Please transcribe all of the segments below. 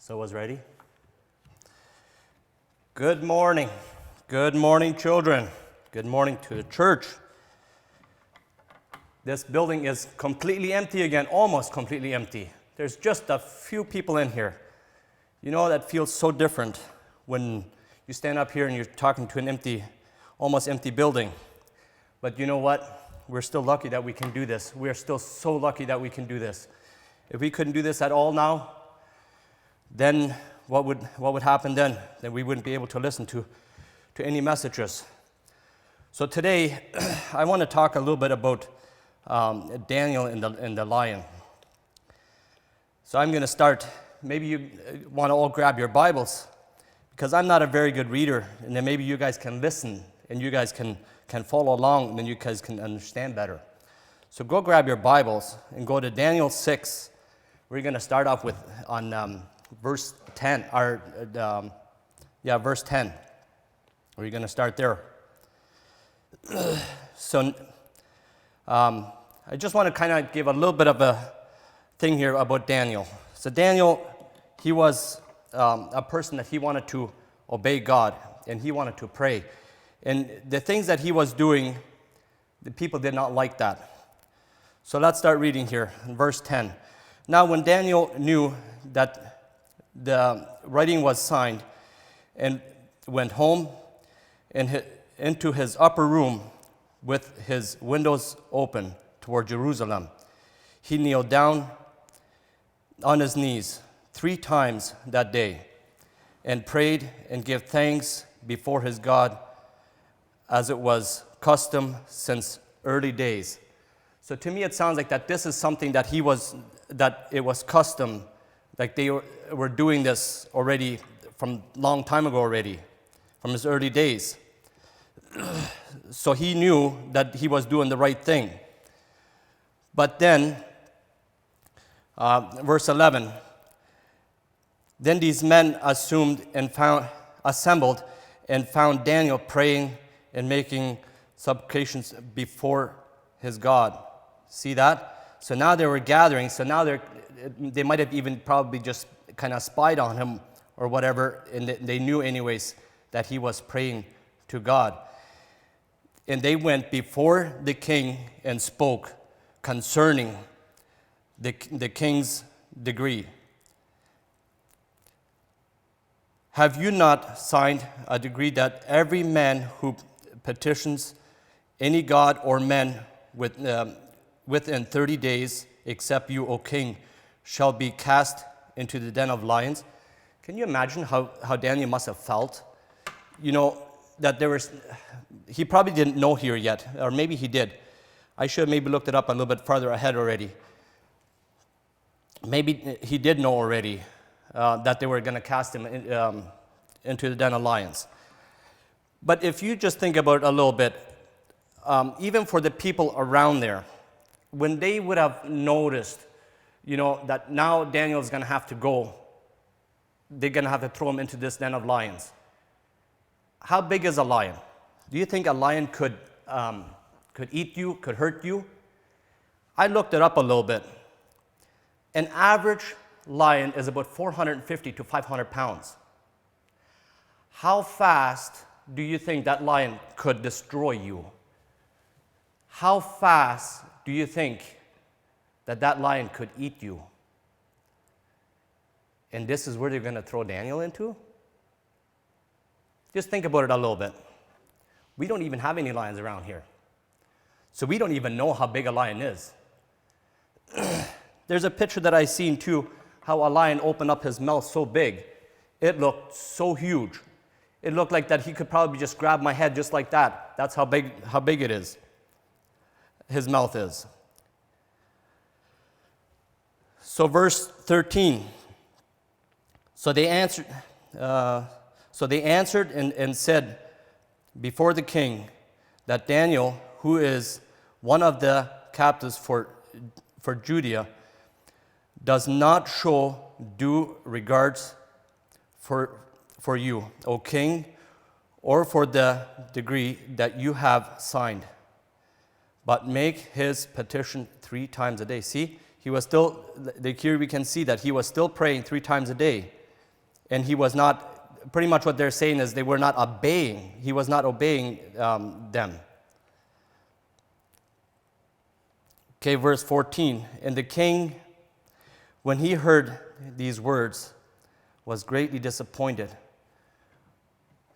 So was ready? Good morning. Good morning, children. Good morning to the church. This building is completely empty again, almost completely empty. There's just a few people in here. You know, that feels so different when you stand up here and you're talking to an empty, almost empty building. But you know what? We're still lucky that we can do this. We are still so lucky that we can do this. If we couldn't do this at all now, then what would happen then? Then we wouldn't be able to listen to any messages. So today, I want to talk a little bit about Daniel and the lion. So I'm going to start. Maybe you want to all grab your Bibles, because I'm not a very good reader, and then maybe you guys can listen, and you guys can follow along, and then you guys can understand better. So go grab your Bibles and go to Daniel 6. We're going to start off with on verse 10, verse 10. We're going to start there. So I just want to kind of give a little bit of a thing here about Daniel. So Daniel, he was a person that he wanted to obey God, and he wanted to pray. And the things that he was doing, the people did not like that. So let's start reading here in verse 10. Now when Daniel knew that the writing was signed, and went home and into his upper room with his windows open toward Jerusalem, he kneeled down on his knees 3 times that day and prayed and gave thanks before his God, as it was custom since early days. So to me it sounds like that this is something that it was custom, like they were doing this already from a long time ago already, from his early days. So he knew that he was doing the right thing. But then, verse 11, then these men assembled and found Daniel praying and making supplications before his God. See that? So now they were gathering. So now they might have even probably just kind of spied on him or whatever, and they knew anyways that he was praying to God. And they went before the king and spoke concerning the king's decree. Have you not signed a decree that every man who petitions any god or man within 30 days, except you, O king, shall be cast into the den of lions? Can you imagine how Daniel must have felt? You know, that he probably didn't know here yet, or maybe he did. I should have maybe looked it up a little bit farther ahead already. Maybe he did know already that they were going to cast him into the den of lions. But if you just think about it a little bit, even for the people around there, when they would have noticed, you know, that now Daniel's going to have to go, they're going to have to throw him into this den of lions. How big is a lion? Do you think a lion could eat you, could hurt you? I looked it up a little bit. An average lion is about 450 to 500 pounds. How fast do you think that lion could destroy you? How fast do you think that lion could eat you? And this is where they're going to throw Daniel into? Just think about it a little bit. We don't even have any lions around here. So we don't even know how big a lion is. There's a picture that I seen too, how a lion opened up his mouth so big. It looked so huge. It looked like that he could probably just grab my head just like that. That's how big it is. His mouth is. So verse 13. So they answered and said before the king that Daniel, who is one of the captives for Judea, does not show due regards for you, O king, or for the decree that you have signed, but make his petition 3 times a day. See, he was still, here we can see that he was still praying 3 times a day. and he was not, pretty much what they're saying is they were not obeying. He was not obeying them. Okay, verse 14. And the king, when he heard these words, was greatly disappointed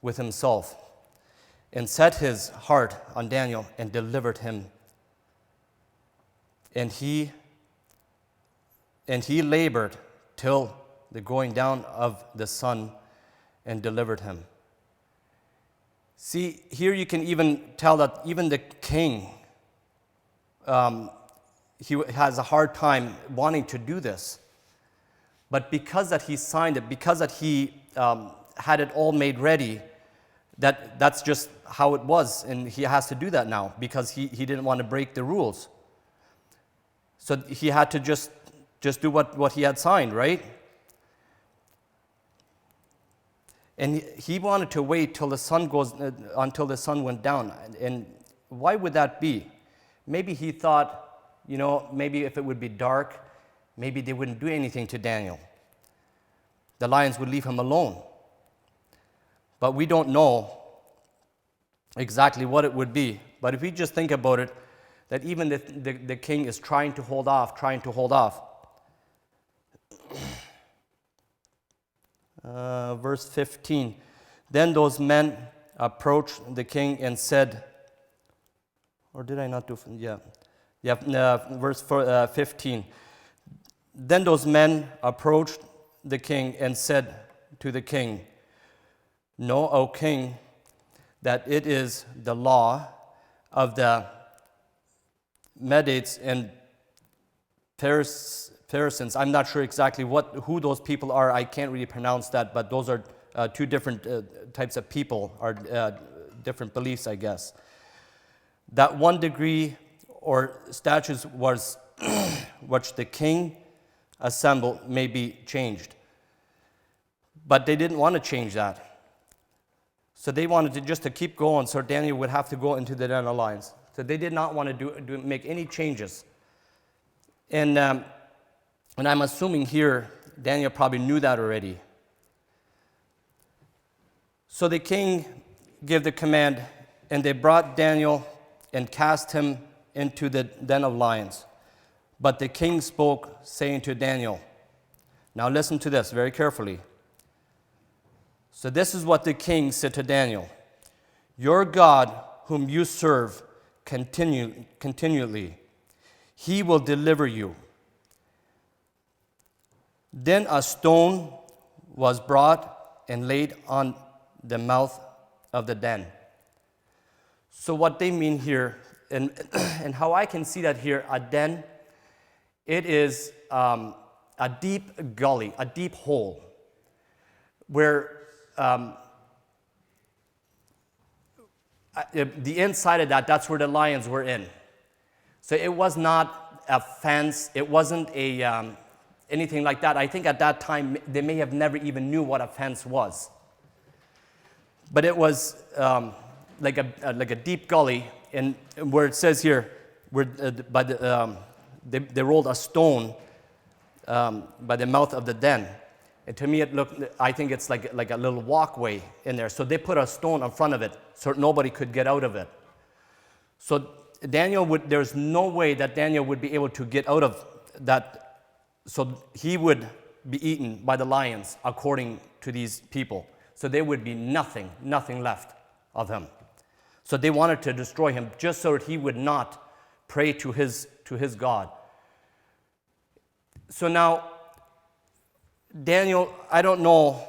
with himself, and set his heart on Daniel and delivered him. And he labored till the going down of the sun and delivered him. See, here you can even tell that even the king, he has a hard time wanting to do this. But because that he signed it, because that he had it all made ready, that's just how it was, and he has to do that now because he didn't want to break the rules. So he had to just do what he had signed, right? And he wanted to wait till the sun until the sun went down. And why would that be? Maybe he thought, maybe if it would be dark, maybe they wouldn't do anything to Daniel. The lions would leave him alone. But we don't know exactly what it would be. But if we just think about it, that even the king is trying to hold off. Verse 15. Then those men approached the king and said, or did I not do? Verse 15. Then those men approached the king and said to the king, "Know, O king, that it is the law of the Medes and Persans." I'm not sure exactly who those people are. I can't really pronounce that, but those are two different types of people, or different beliefs, I guess. That 1 degree or statutes was which the king assembled may be changed. But they didn't want to change that. So they wanted to keep going, so Daniel would have to go into the den of lions. So they did not want to make any changes. And I'm assuming here, Daniel probably knew that already. So the king gave the command, and they brought Daniel and cast him into the den of lions. But the king spoke, saying to Daniel, now listen to this very carefully. So this is what the king said to Daniel. Your God, whom you serve continually, he will deliver you. Then a stone was brought and laid on the mouth of the den. So what they mean here, and how I can see that here, a den, it is a deep gully, a deep hole, where the inside of that's where the lions were in. So it was not a fence, it wasn't anything like that. I think at that time, they may have never even knew what a fence was. But it was like a deep gully, and where it says here, where they rolled a stone by the mouth of the den. And to me, I think it's like a little walkway in there. So they put a stone in front of it so nobody could get out of it. So there's no way that Daniel would be able to get out of that. So he would be eaten by the lions, according to these people. So there would be nothing left of him. So they wanted to destroy him just so that he would not pray to his God. So now, Daniel, I don't know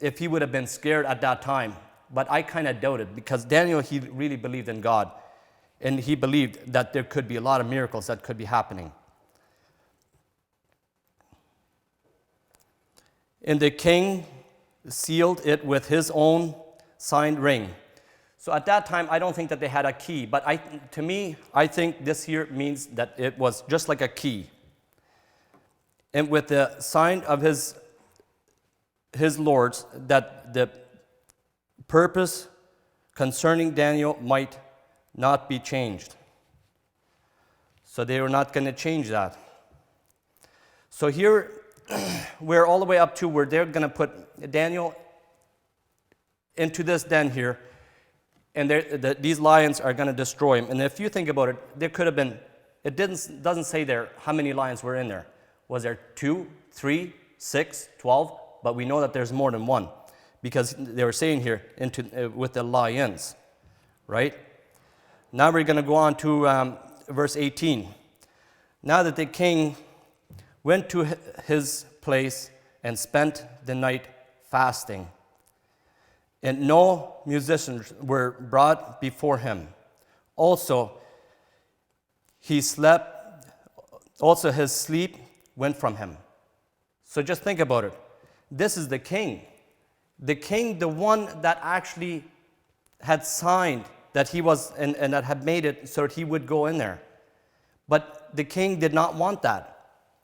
if he would have been scared at that time, but I kind of doubt it, because Daniel, he really believed in God, and he believed that there could be a lot of miracles that could be happening. And the king sealed it with his own signed ring. So at that time, I don't think that they had a key, but to me, I think this here means that it was just like a key. And with the sign of his lords, that the purpose concerning Daniel might not be changed. So they were not going to change that. So here we're all the way up to where they're going to put Daniel into this den here, and these lions are going to destroy him. And if you think about it, there could have been, doesn't say there how many lions were in there. Was there 2, 3, 6, 12? But we know that there's more than one, because they were saying here with the lions, right? Now we're going to go on to verse 18. Now that the king went to his place and spent the night fasting, and no musicians were brought before him. Also, his sleep went from him. So just think about it. This is the king. The king, the one that actually had signed that he was, and that had made it so that he would go in there. But the king did not want that.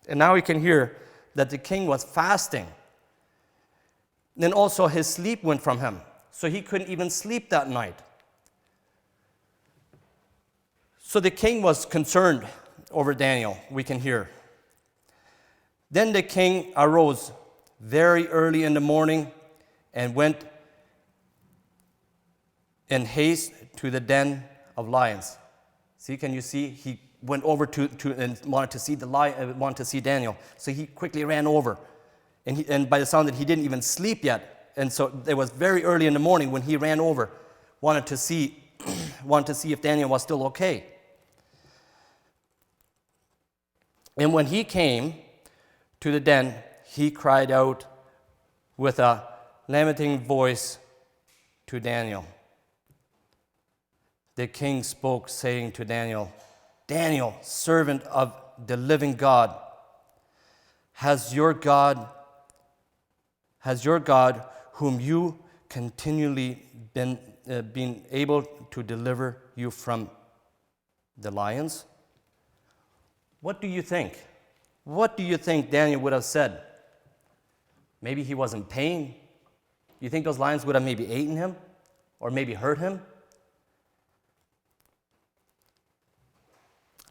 And now we can hear that the king was fasting. Then also his sleep went from him. So he couldn't even sleep that night. So the king was concerned over Daniel, we can hear. Then the king arose very early in the morning and went in haste to the den of lions. See, can you see? He went over to and wanted to see Daniel. So he quickly ran over. And by the sound that he didn't even sleep yet. And so it was very early in the morning when he ran over, wanted to see if Daniel was still okay. And when he came to the den, he cried out with a lamenting voice to Daniel. The king spoke, saying to Daniel, Daniel, servant of the living God, has your God, whom you continually been able to deliver you from the lions? What do you think? What do you think Daniel would have said? Maybe he was in pain. You think those lions would have maybe eaten him or maybe hurt him?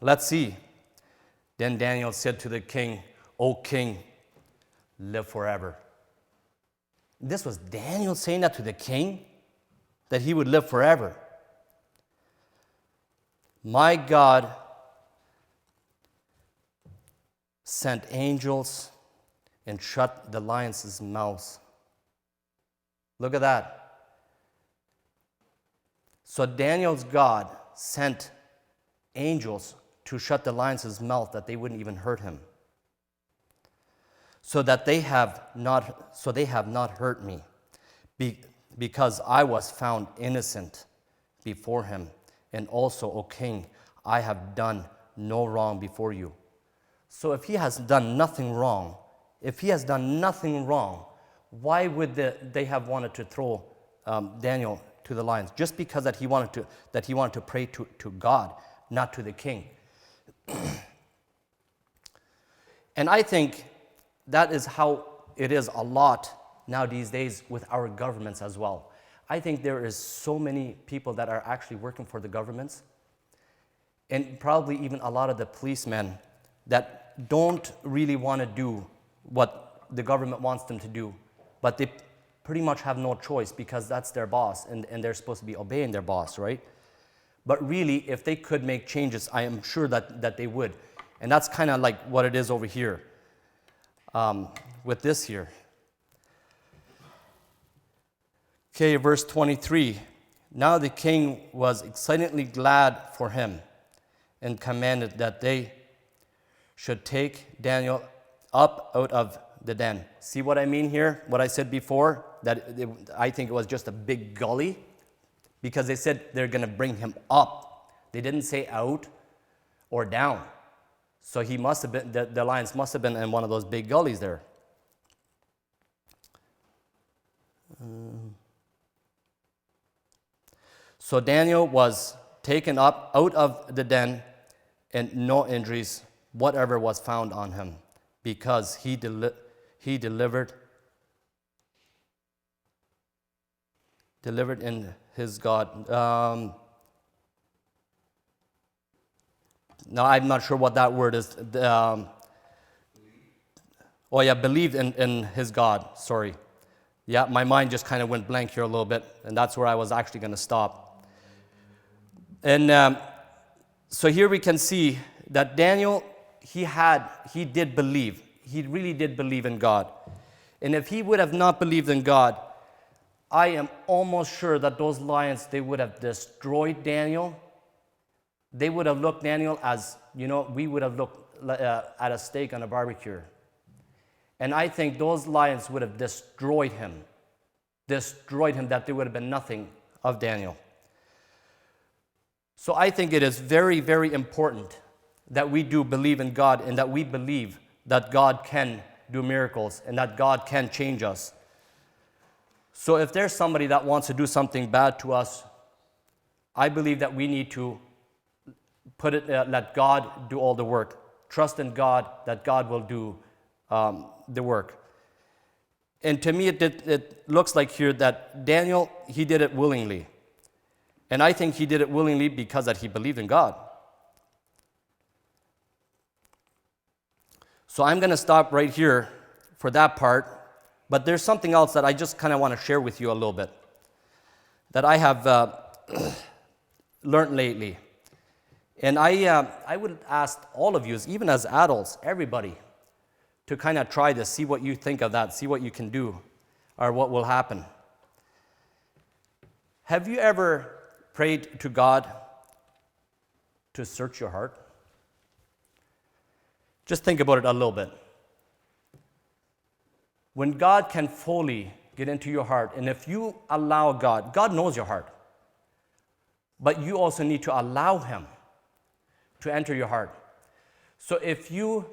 Let's see. Then Daniel said to the king, O king, live forever. This was Daniel saying that to the king, that he would live forever. My God sent angels and shut the lions' mouths. Look at that. So Daniel's God sent angels to shut the lions' mouth that they wouldn't even hurt him. So they have not hurt me, because I was found innocent before him. And also, O king, I have done no wrong before you. So if he has done nothing wrong, why would they have wanted to throw Daniel to the lions? Just because that he wanted to pray to God, not to the king. And I think that is how it is a lot now these days with our governments as well. I think there is so many people that are actually working for the governments, and probably even a lot of the policemen that don't really want to do what the government wants them to do, but they pretty much have no choice because that's their boss, and they're supposed to be obeying their boss, right? But really, if they could make changes, I am sure that they would. And that's kind of like what it is over here with this here. Okay, verse 23. Now the king was exceedingly glad for him and commanded that they should take Daniel up out of the den. See what I mean here? What I said before? I think it was just a big gully, because they said they're going to bring him up. They didn't say out or down. So he must have been, the lions must have been in one of those big gullies there. So Daniel was taken up out of the den, and no injuries whatever was found on him, because he delivered in his God. Now I'm not sure what that word is. Oh yeah, believed in his God, sorry. Yeah, my mind just kind of went blank here a little bit, and that's where I was actually going to stop. And so here we can see that Daniel, he did believe. He really did believe in God. And if he would have not believed in God, I am almost sure that those lions, they would have destroyed Daniel. They would have looked Daniel as, we would have looked at a steak on a barbecue. And I think those lions would have destroyed him, that there would have been nothing of Daniel. So I think it is very, very important that we do believe in God and that we believe that God can do miracles and that God can change us. So if there's somebody that wants to do something bad to us, I believe that we need to let God do all the work. Trust in God that God will do the work. And to me, it looks like here that Daniel, he did it willingly. And I think he did it willingly because that he believed in God. So I'm going to stop right here for that part. But there's something else that I just kind of want to share with you a little bit that I have learned lately. And I would ask all of you, even as adults, everybody, to kind of try this, see what you think of that, see what you can do, or what will happen. Have you ever prayed to God to search your heart? Just think about it a little bit. When God can fully get into your heart, and if you allow God, God knows your heart, but you also need to allow Him to enter your heart. So if you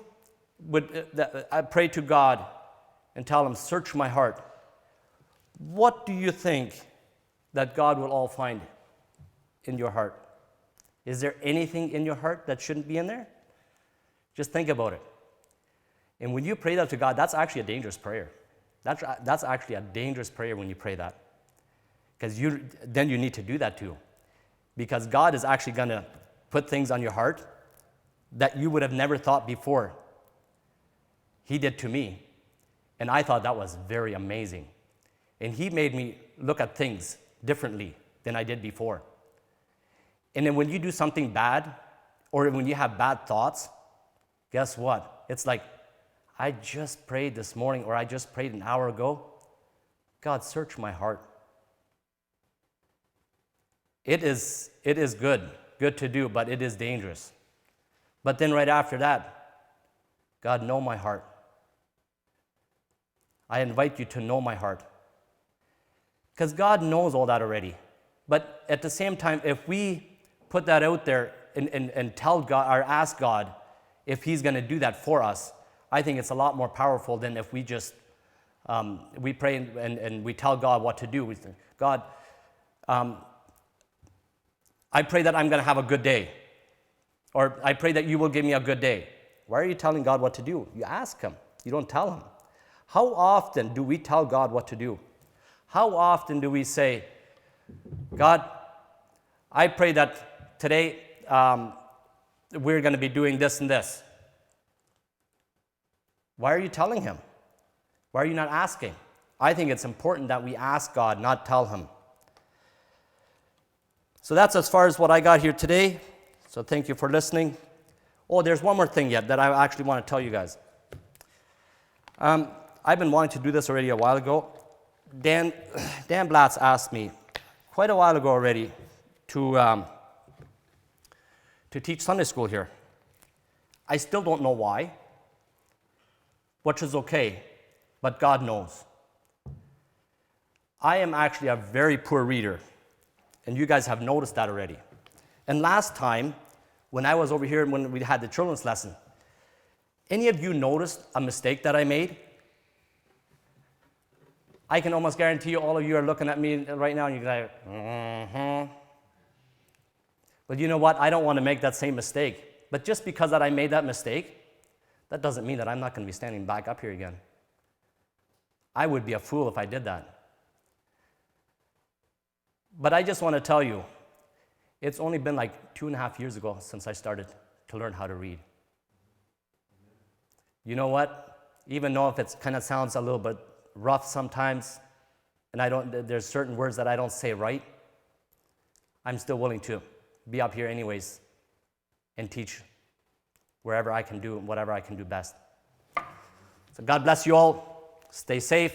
would I pray to God and tell Him, search my heart, what do you think that God will all find in your heart? Is there anything in your heart that shouldn't be in there? Just think about it. And when you pray that to God, that's actually a dangerous prayer. That's actually a dangerous prayer when you pray that. Because then you need to do that too. Because God is actually going to put things on your heart that you would have never thought before. He did to me. And I thought that was very amazing. And He made me look at things differently than I did before. And then when you do something bad, or when you have bad thoughts, guess what? It's like, I just prayed this morning, or I just prayed an hour ago. God, search my heart. It is good to do, but it is dangerous. But then right after that, God, know my heart. I invite you to know my heart. Because God knows all that already. But at the same time, if we put that out there and tell God, or ask God if He's going to do that for us, I think it's a lot more powerful than if we just, we pray and we tell God what to do. We think, God, I pray that I'm going to have a good day. Or I pray that you will give me a good day. Why are you telling God what to do? You ask Him. You don't tell Him. How often do we tell God what to do? How often do we say, God, I pray that today we're going to be doing this and this. Why are you telling Him? Why are you not asking? I think it's important that we ask God, not tell Him. So that's as far as what I got here today. So thank you for listening. Oh, there's one more thing yet that I actually want to tell you guys. I've been wanting to do this already a while ago. Dan Blatz asked me quite a while ago already to teach Sunday school here. I still don't know why, which is okay, but God knows. I am actually a very poor reader, and you guys have noticed that already. And last time, when I was over here when we had the children's lesson, any of you noticed a mistake that I made? I can almost guarantee you all of you are looking at me right now and you're like, mm-hmm. But you know what? I don't want to make that same mistake. But just because that I made that mistake, that doesn't mean that I'm not going to be standing back up here again. I would be a fool if I did that. But I just want to tell you, it's only been like 2.5 years ago since I started to learn how to read. You know what? even though if it kind of sounds a little bit rough sometimes, and there's certain words that I don't say right, I'm still willing to be up here anyways and teach wherever I can do whatever I can do best. So God bless you all. Stay safe.